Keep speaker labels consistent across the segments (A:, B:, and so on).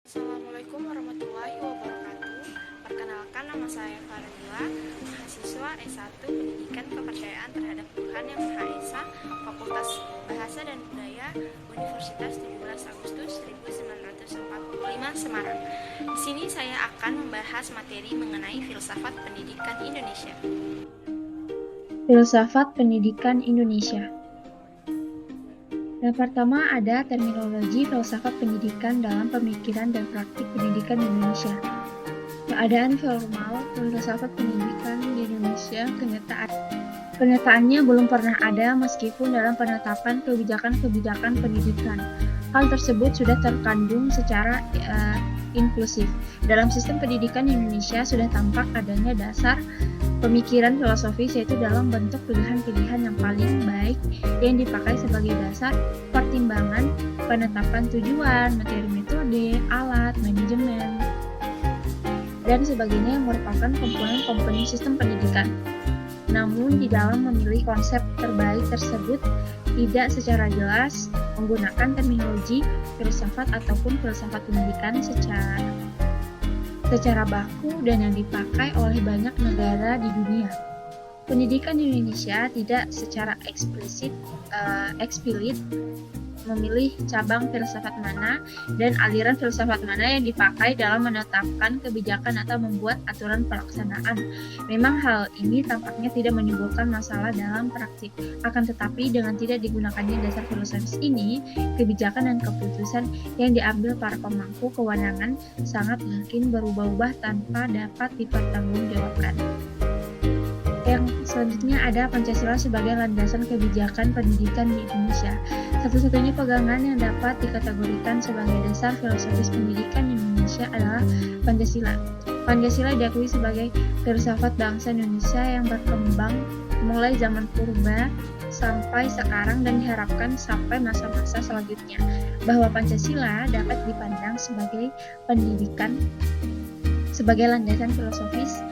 A: Assalamualaikum warahmatullahi wabarakatuh. Perkenalkan, nama saya Farila, mahasiswa S1 Pendidikan Kepercayaan Terhadap Tuhan Yang Maha Esa, Fakultas Bahasa dan Budaya, Universitas 17 Agustus 1945 Semarang. Di sini saya akan membahas materi mengenai filsafat pendidikan Indonesia.
B: Filsafat pendidikan Indonesia. Yang pertama ada terminologi filsafat pendidikan dalam pemikiran dan praktik pendidikan Indonesia. Keadaan formal filsafat pendidikan di Indonesia kenyataannya belum pernah ada meskipun dalam penetapan kebijakan-kebijakan pendidikan. Hal tersebut sudah terkandung secara inklusif. Dalam sistem pendidikan Indonesia sudah tampak adanya dasar pemikiran filosofis, yaitu dalam bentuk pilihan-pilihan yang paling baik yang dipakai sebagai dasar pertimbangan penetapan tujuan, materi metode, alat, manajemen, dan sebagainya yang merupakan komponen-komponen sistem pendidikan. Namun di dalam memilih konsep terbaik tersebut tidak secara jelas menggunakan terminologi filsafat ataupun filsafat pendidikan secara baku dan yang dipakai oleh banyak negara di dunia. Pendidikan di Indonesia tidak secara eksplisit memilih cabang filsafat mana dan aliran filsafat mana yang dipakai dalam menetapkan kebijakan atau membuat aturan pelaksanaan. Memang hal ini tampaknya tidak menimbulkan masalah dalam praktik. Akan tetapi dengan tidak digunakannya dasar filosofis ini, kebijakan dan keputusan yang diambil para pemangku kewenangan sangat mungkin berubah-ubah tanpa dapat dipertanggungjawabkan. Yang selanjutnya ada Pancasila sebagai landasan kebijakan pendidikan di Indonesia. Satu-satunya pegangan yang dapat dikategorikan sebagai dasar filosofis pendidikan di Indonesia adalah Pancasila. Pancasila diakui sebagai filsafat bangsa Indonesia yang berkembang mulai zaman purba sampai sekarang dan diharapkan sampai masa-masa selanjutnya, bahwa Pancasila dapat dipandang sebagai pendidikan, sebagai landasan filosofis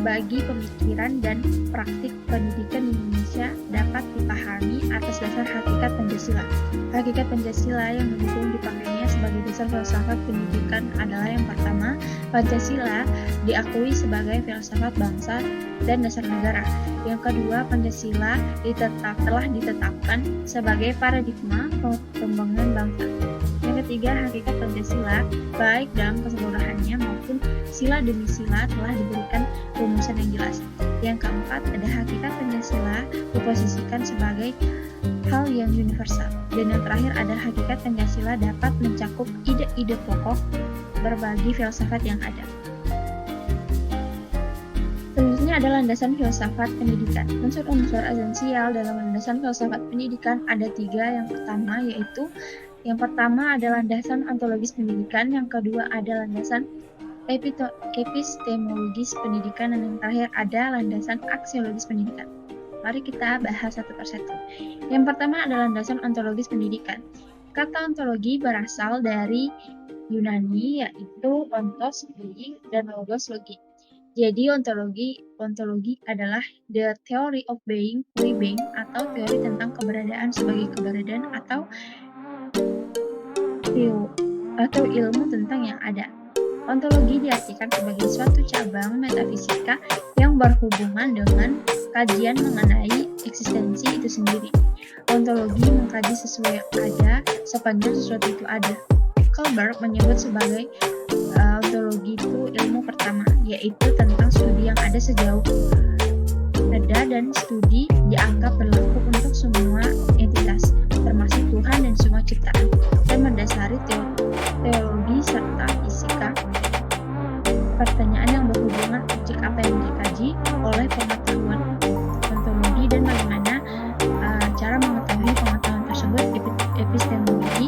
B: bagi pemikiran dan praktik pendidikan di Indonesia dapat dipahami atas dasar hakikat Pancasila. Hakikat Pancasila yang mendukung dipakainya sebagai dasar filsafat pendidikan adalah yang pertama, Pancasila diakui sebagai filsafat bangsa dan dasar negara. Yang kedua, Pancasila telah ditetapkan sebagai paradigma perkembangan bangsa. Yang ketiga, hakikat Pancasila baik dalam keseluruhannya maupun sila demi sila telah diberikan rumusan yang jelas. Yang keempat, ada hakikat Pancasila diposisikan sebagai hal yang universal. Dan yang terakhir, ada hakikat Pancasila dapat mencakup ide-ide pokok berbagai filsafat yang ada. Selanjutnya ada landasan filsafat pendidikan. Unsur-unsur esensial dalam landasan filsafat pendidikan ada tiga. Yang pertama ada landasan ontologis pendidikan, yang kedua ada landasan epistemologis pendidikan, dan yang terakhir ada landasan aksiologis pendidikan. Mari kita bahas satu persatu. Yang pertama adalah landasan ontologis pendidikan. Kata ontologi berasal dari Yunani, yaitu ontos, being, dan logos, logi. Jadi ontologi adalah the theory of being, atau teori tentang keberadaan sebagai keberadaan atau ilmu tentang yang ada. Ontologi diartikan sebagai suatu cabang metafisika yang berhubungan dengan kajian mengenai eksistensi itu sendiri. Ontologi mengkaji sesuatu yang ada sepanjang sesuatu itu ada. Kohlberg menyebut sebagai ontologi itu ilmu pertama, yaitu tentang studi yang ada sejauh ada, dan studi dianggap berlaku untuk semua entitas, termasuk Tuhan dan semua ciptaan, dan mendasari teologi serta fisika. Pertanyaan yang berhubungan objek apa yang dikaji oleh pengetahuan ontologi dan bagaimana cara mengetahui pengetahuan tersebut, epistemologi,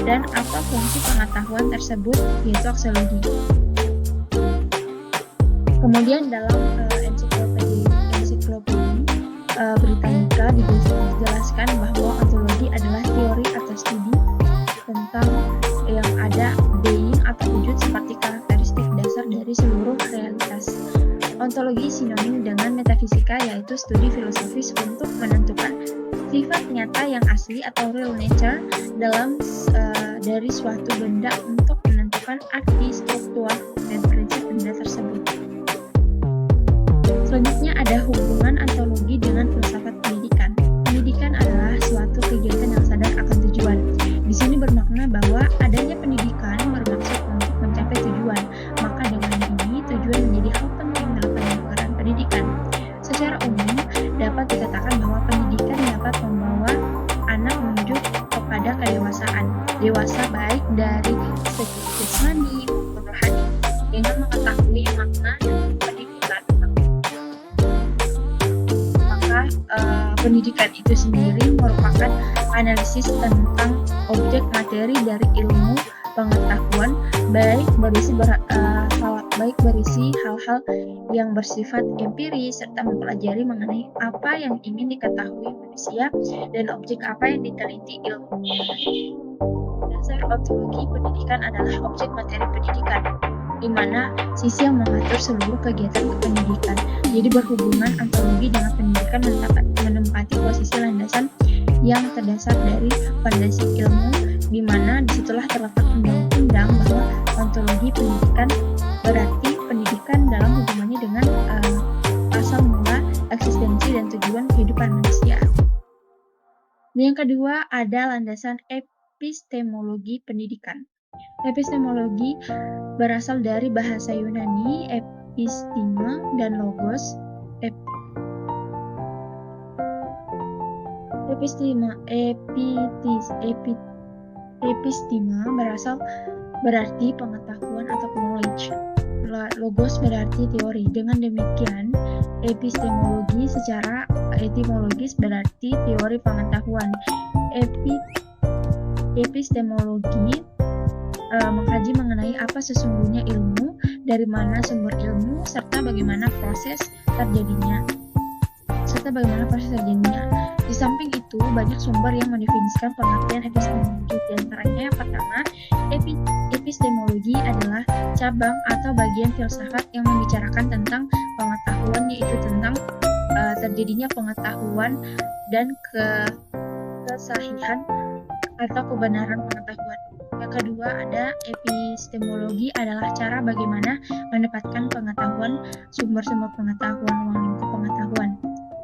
B: dan apa fungsi pengetahuan tersebut, yaitu aksiologi. Kemudian dalam ensiklopedia Britannica dijelaskan bahwa ontologi adalah teori atau studi tentang yang ada, being atau wujud seperti karakteristik dasar dari seluruh realitas. Ontologi sinonim dengan metafisika, yaitu studi filosofis untuk menentukan sifat nyata yang asli atau real nature dari suatu benda untuk merupakan arti struktural dan prinsip benda tersebut. Selanjutnya ada hubungan ontologi dengan filsafat pendidikan. Pendidikan adalah suatu kegiatan yang sadar akan tujuan. Di sini bermakna bahwa adanya pendidikan bermaksud untuk mencapai tujuan. Maka dengan ini tujuan menjadi hal penting dalam penyelenggaraan pendidikan. Secara umum dapat dikatakan bahwa pendidikan dapat membawa anak menuju kepada kedewasaan, dewasa baik dari segi jasmani maupun rohani, dengan mengetahui makna dari pendidikan. Maka pendidikan itu sendiri merupakan analisis tentang objek materi dari ilmu pengetahuan, baik berisi hal-hal yang bersifat empiris serta mempelajari mengenai apa yang ingin diketahui manusia dan objek apa yang diteliti ilmu. Dasar ontologi pendidikan adalah objek materi pendidikan, di mana sisi yang mengatur seluruh kegiatan pendidikan. Jadi berhubungan ontologi dengan pendidikan menempati posisi landasan yang terdasar dari fondasi ilmu, di mana disitulah terletak undang-undang bahwa ontologi pendidikan berarti pendidikan dalam hubungannya dengan asal mula, eksistensi, dan tujuan kehidupan manusia. Dan yang kedua ada landasan epistemologi pendidikan. Epistemologi berasal dari bahasa Yunani episteme dan logos. Episteme berarti pengetahuan atau knowledge. Logos berarti teori. Dengan demikian, epistemologi secara etimologis berarti teori pengetahuan. Epistemologi mengkaji mengenai apa sesungguhnya ilmu, dari mana sumber ilmu, serta bagaimana proses terjadinya. Di samping itu, banyak sumber yang mendefinisikan pengertian epistemologi. Di antaranya yang pertama, epistemologi adalah cabang atau bagian filsafat yang membicarakan tentang pengetahuan, yaitu tentang terjadinya pengetahuan dan kesahihan atau kebenaran pengetahuan. Yang kedua ada epistemologi adalah cara bagaimana mendapatkan pengetahuan, sumber-sumber pengetahuan, ruang lingkup pengetahuan.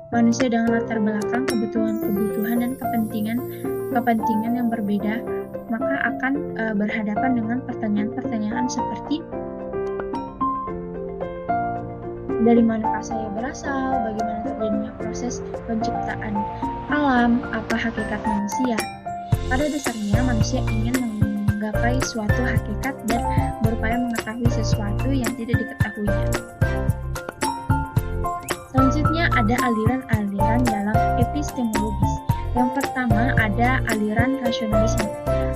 B: Manusia dengan latar belakang kebutuhan dan kepentingan yang berbeda, maka akan berhadapan dengan pertanyaan-pertanyaan seperti dari manakah saya berasal, bagaimana terjadinya proses penciptaan alam, apa hakikat manusia. Pada dasarnya manusia ingin menggapai suatu hakikat dan berupaya mengetahui sesuatu yang tidak diketahuinya. Selanjutnya ada aliran-aliran dalam epistemologis. Yang pertama ada aliran rasionalisme.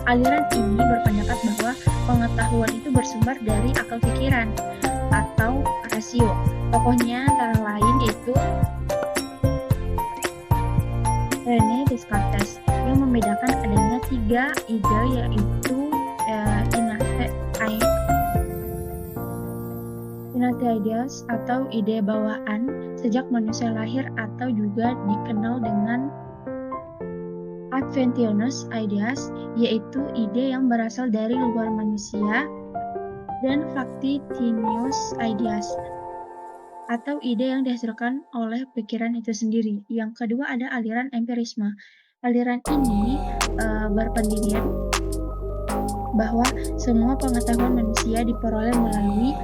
B: Aliran ini berpendapat bahwa pengetahuan itu bersumber dari akal pikiran atau rasio. Tokohnya antara lain yaitu René Descartes yang membedakan adanya 3 ide, yaitu innate ideas atau ide bawaan sejak manusia lahir, atau juga dikenal dengan adventitious ideas, yaitu ide yang berasal dari luar manusia, dan factitious ideas atau ide yang dihasilkan oleh pikiran itu sendiri. Yang kedua ada aliran empirisme. Aliran ini berpendirian bahwa semua pengetahuan manusia diperoleh melalui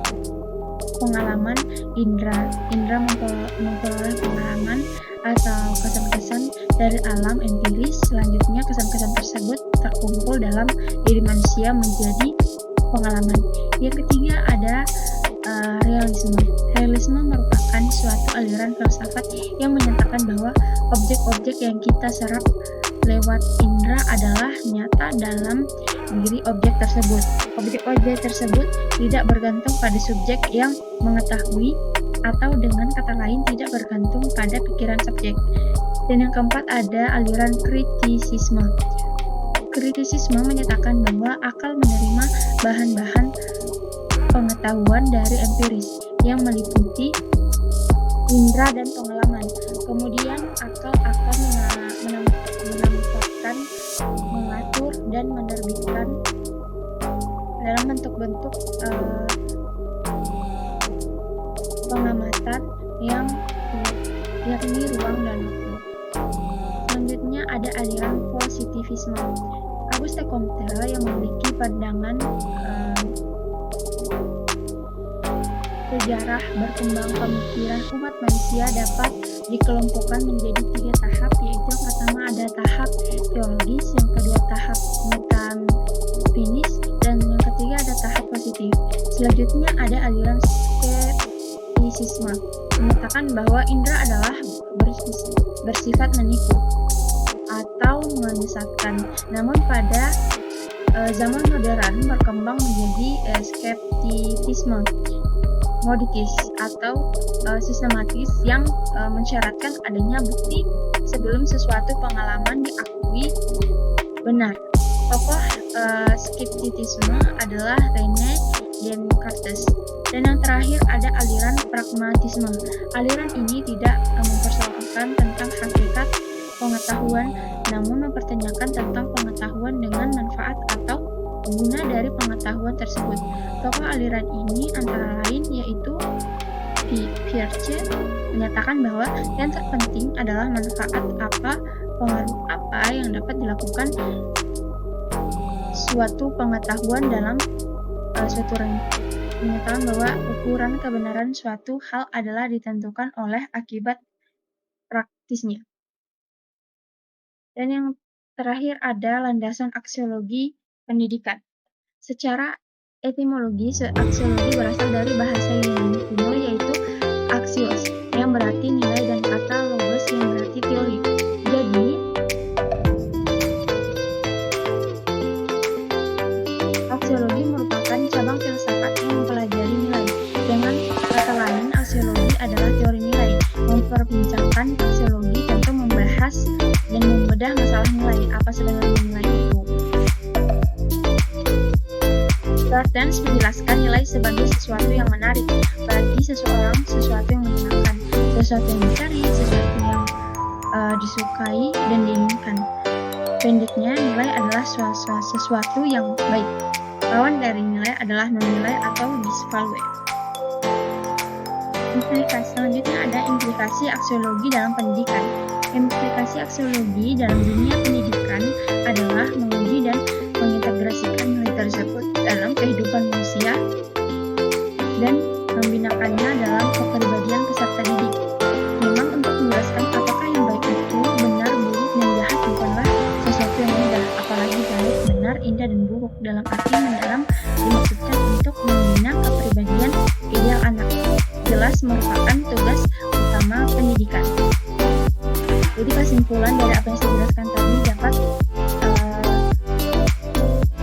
B: pengalaman indera. Indera memperoleh pengalaman atau kesan-kesan dari alam empiris. Selanjutnya kesan-kesan tersebut terkumpul dalam diri manusia menjadi pengalaman. Yang ketiga ada realisme. Realisme merupakan suatu aliran filsafat yang menyatakan bahwa objek-objek yang kita serap lewat indera adalah nyata dalam diri objek tersebut. Objek-objek tersebut tidak bergantung pada subjek yang mengetahui, atau dengan kata lain tidak bergantung pada pikiran subjek. Dan yang keempat ada aliran kritisisme. Kritisisme menyatakan bahwa akal menerima bahan-bahan pengetahuan dari empiris yang meliputi indera dan pengalaman. Kemudian akal akan menempatkan, mengatur, dan menerbitkan dalam bentuk-bentuk pengamatan yang yakni ruang dan waktu. Selanjutnya ada aliran positivisme. Auguste Comte yang memiliki pandangan sejarah berkembang pemikiran umat manusia dapat dikelompokkan menjadi 3 tahap, yaitu yang pertama ada tahap teologis, yang kedua tahap metafisis, dan yang ketiga ada tahap positif. Selanjutnya ada aliran skeptisisme, menyatakan bahwa indera adalah bersifat menipu atau menyesatkan. Namun pada zaman modern berkembang menjadi skeptisisme modikis atau sistematis yang mensyaratkan adanya bukti sebelum sesuatu pengalaman diakui benar. Tokoh skeptisisme adalah René Descartes. Dan yang terakhir ada aliran pragmatisme. Aliran ini tidak mempersoalkan tentang hakikat pengetahuan, namun mempertanyakan tentang pengetahuan dengan manfaat atau guna dari pengetahuan tersebut. Tokoh aliran ini antara lain yaitu Fichte menyatakan bahwa yang terpenting adalah manfaat apa, pengaruh apa yang dapat dilakukan suatu pengetahuan dalam suatu ranah. Menyatakan bahwa ukuran kebenaran suatu hal adalah ditentukan oleh akibat praktisnya. Dan yang terakhir ada landasan aksiologi pendidikan. Secara etimologis, aksiologi berasal dari bahasa Yunani kuno yaitu axios, yang berarti nilai, dan kata logos yang berarti teori. Jadi, aksiologi merupakan cabang filsafat yang mempelajari nilai. Dengan kata lain, aksiologi adalah teori nilai. Memperbincangkan aksiologi tentu membahas dan membedah masalah nilai. Apa sebenarnya nilai itu? Gartens menjelaskan nilai sebagai sesuatu yang menarik bagi seseorang, sesuatu yang menyenangkan, sesuatu yang dicari, sesuatu yang disukai dan diinginkan. Pendeknya, nilai adalah sesuatu yang baik. Lawan dari nilai adalah non-nilai atau disvalue. Selanjutnya ada implikasi aksiologi dalam pendidikan. Implikasi aksiologi dalam dunia pendidikan adalah menguji dan mengintegrasikan nilai tersebut dalam kehidupan manusia dan membinakannya dalam kepribadian peserta didik. Memang untuk menjelaskan apakah yang baik itu benar, buruk, dan jahat bukanlah sesuatu yang mudah, apalagi baik, benar, indah, dan buruk dalam arti mendalam dimaksudkan untuk membina kepribadian ideal anak. Jelas merupakan tugas utama pendidikan. Jadi kesimpulan dari apa yang saya jelaskan tadi dapat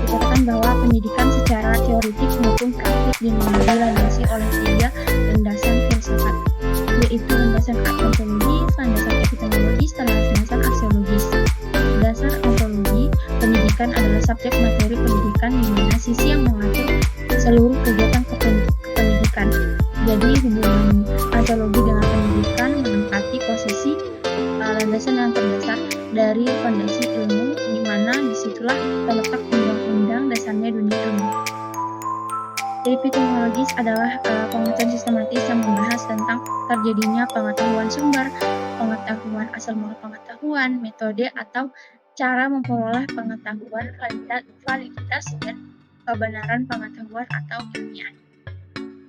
B: dikatakan bahwa pendidikan secara teoritik maupun praktik dilandasi oleh 3 landasan filsafat, yaitu landasan ontologis, landasan epistemologis, dan landasan aksiologis. Dasar ontologi pendidikan adalah subjek materi pendidikan di mana sisi yang mengatur seluruh kegiatan kependidikan. Jadi hubungan ontologi dengan pendidikan menempati posisi landasan yang terdasar dari fondasi ilmu, di mana disitulah terletak undang-undang dasarnya dunia ilmu. Epistemologis adalah pengertian sistematis yang membahas tentang terjadinya pengetahuan sumber, pengetahuan asal mula pengetahuan, metode atau cara memperoleh pengetahuan, validitas dan kebenaran pengetahuan atau ilmiah.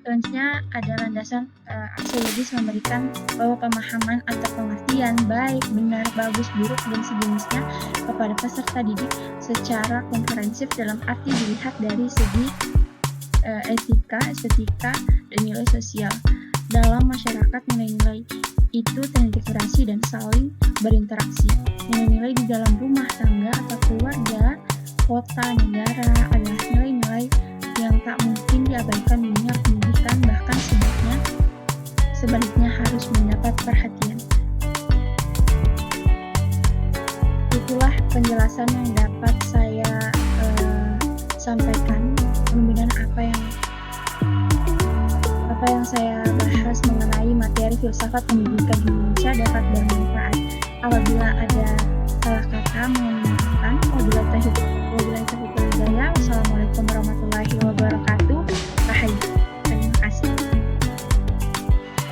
B: Selanjutnya ada landasan aksiologis memberikan bahwa pemahaman atau pengertian baik, benar, bagus, buruk, dan sejenisnya kepada peserta didik secara komprehensif dalam arti dilihat dari segi etika, estetika, dan nilai sosial. Dalam masyarakat, nilai-nilai itu terintegrasi dan saling berinteraksi. Nilai-nilai di dalam rumah tangga atau keluarga, kota, negara adalah nilai-nilai yang tak mungkin diabaikan di dunia pendidikan, bahkan sebaliknya harus mendapat perhatian. Itulah penjelasan yang dapat saya sampaikan. Mudah-mudahan apa yang saya bahas mengenai materi filsafat pendidikan di Indonesia dapat bermanfaat. Apabila ada salah kata, mohon